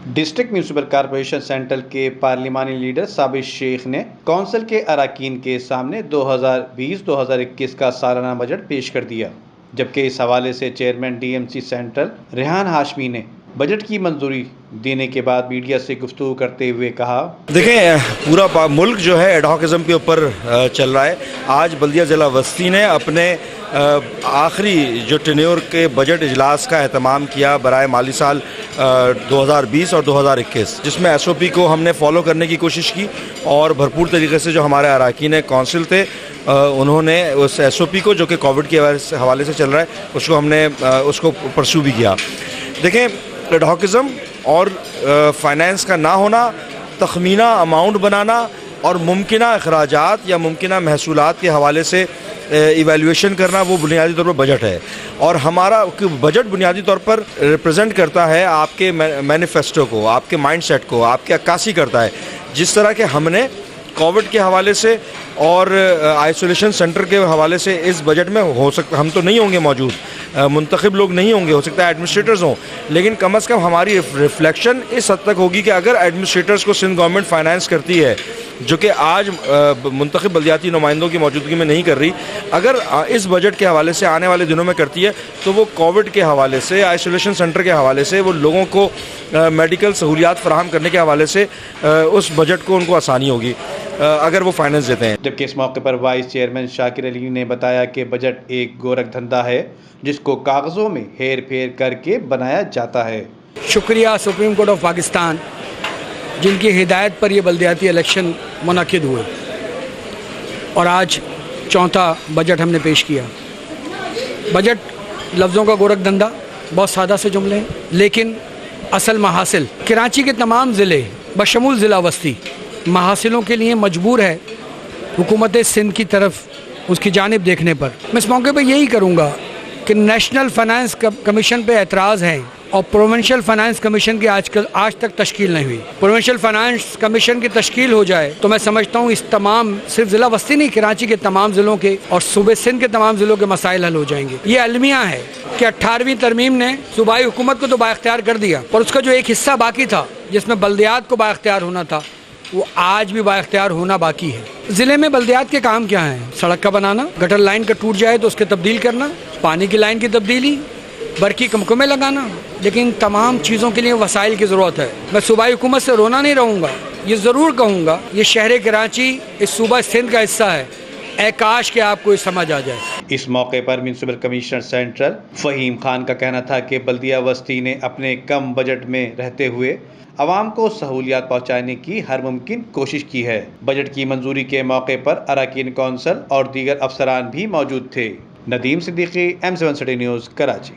District municipal corporation central کے پارلیمانی leader ثابت شیخ نے کونسل کے اراکین کے سامنے 2020-2021 کا سالانہ بجٹ پیش کر دیا، جبکہ اس حوالے سے chairman D M C central Rehan Hashmi نے بجٹ کی منظوری دینے کے بعد میڈیا سے گفتگو کرتے ہوئے کہا، دیکھیں پورا ملک جو ہے ایڈہاکزم کے اوپر چل رہا ہے۔ آج بلدیہ ضلع وسطی نے اپنے آخری جو ٹینیور کے بجٹ اجلاس کا اہتمام کیا برائے مالی سال 2020 اور 2021، جس میں ایس او پی کو ہم نے فالو کرنے کی کوشش کی اور بھرپور طریقے سے جو ہمارے اراکین کونسل تھے انہوں نے اس ایس او پی کو جو کہ کووڈ کے حوالے سے چل رہا ہے اس کو ہم نے اس کو پرسو بھی کیا۔ دیکھیں ایڈہاکزم اور فائنینس کا نہ ہونا، تخمینہ اماؤنٹ بنانا اور ممکنہ اخراجات یا ممکنہ محصولات کے حوالے سے ایویلیویشن کرنا، وہ بنیادی طور پر بجٹ ہے، اور ہمارا بجٹ بنیادی طور پر ریپرزینٹ کرتا ہے آپ کے مینیفیسٹو کو، آپ کے مائنڈ سیٹ کو، آپ کی عکاسی کرتا ہے۔ جس طرح کہ ہم نے کووڈ کے حوالے سے اور آئسولیشن سینٹر کے حوالے سے اس بجٹ میں ہو سکتا، ہم تو نہیں ہوں گے موجود، منتخب لوگ نہیں ہوں گے، ہو سکتا ہے ایڈمنسٹریٹرز ہوں، لیکن کم از کم ہماری ریفلیکشن اس حد تک ہوگی کہ اگر ایڈمنسٹریٹرز کو سندھ گورنمنٹ فائنانس کرتی ہے، جو کہ آج منتخب بلدیاتی نمائندوں کی موجودگی میں نہیں کر رہی، اگر اس بجٹ کے حوالے سے آنے والے دنوں میں کرتی ہے تو وہ کووڈ کے حوالے سے، آئسولیشن سینٹر کے حوالے سے، وہ لوگوں کو میڈیکل سہولیات فراہم کرنے کے حوالے سے اس بجٹ کو ان کو آسانی ہوگی اگر وہ فائنانس دیتے ہیں۔ جبکہ اس موقع پر وائس چیئرمین شاکر علی نے بتایا کہ بجٹ ایک گورکھ دھندا ہے جس کو کاغذوں میں ہیر پھیر کر کے بنایا جاتا ہے۔ شکریہ سپریم کورٹ آف پاکستان جن کی ہدایت پر یہ بلدیاتی الیکشن منعقد ہوئے اور آج چوتھا بجٹ ہم نے پیش کیا۔ بجٹ لفظوں کا گورکھ دھندا، بہت سادہ سے جملے ہیں، لیکن اصل محاصل کراچی کے تمام ضلع بشمول ضلع وسطی محاصلوں کے لیے مجبور ہے حکومت سندھ کی طرف اس کی جانب دیکھنے پر۔ میں اس موقع پہ یہی کروں گا کہ نیشنل فائنانس کمیشن پہ اعتراض ہے اور پروونشل فائنانس کمیشن کی آج تک تشکیل نہیں ہوئی۔ پروونشل فائنانس کمیشن کی تشکیل ہو جائے تو میں سمجھتا ہوں اس تمام، صرف ضلع وسطی نہیں، کراچی کے تمام ضلعوں کے اور صوبے سندھ کے تمام ضلعوں کے مسائل حل ہو جائیں گے۔ یہ المیہ ہے کہ 18ویں ترمیم نے صوبائی حکومت کو تو بااختیار کر دیا، اور اس کا جو ایک حصہ باقی تھا جس میں بلدیات کو بااختیار ہونا تھا، وہ آج بھی بااختیار ہونا باقی ہے۔ ضلع میں بلدیات کے کام کیا ہیں؟ سڑک کا بنانا، گٹر لائن کا ٹوٹ جائے تو اس کے تبدیل کرنا، پانی کی لائن کی تبدیلی، برقی کمکمے لگانا، لیکن تمام چیزوں کے لیے وسائل کی ضرورت ہے۔ میں صوبائی حکومت سے رونا نہیں رہوں گا، یہ ضرور کہوں گا یہ شہر کراچی اس صوبہ سندھ کا حصہ ہے، اے کاش کہ آپ کو یہ سمجھ آ جائے۔ اس موقع پر municipal commissioner central Fahim Khan کا کہنا تھا کہ بلدیہ وسطی نے اپنے کم بجٹ میں رہتے ہوئے عوام کو سہولیات پہنچانے کی ہر ممکن کوشش کی ہے۔ بجٹ کی منظوری کے موقع پر اراکین کونسل اور دیگر افسران بھی موجود تھے۔ Nadeem Siddiqui, M7 city news, Karachi.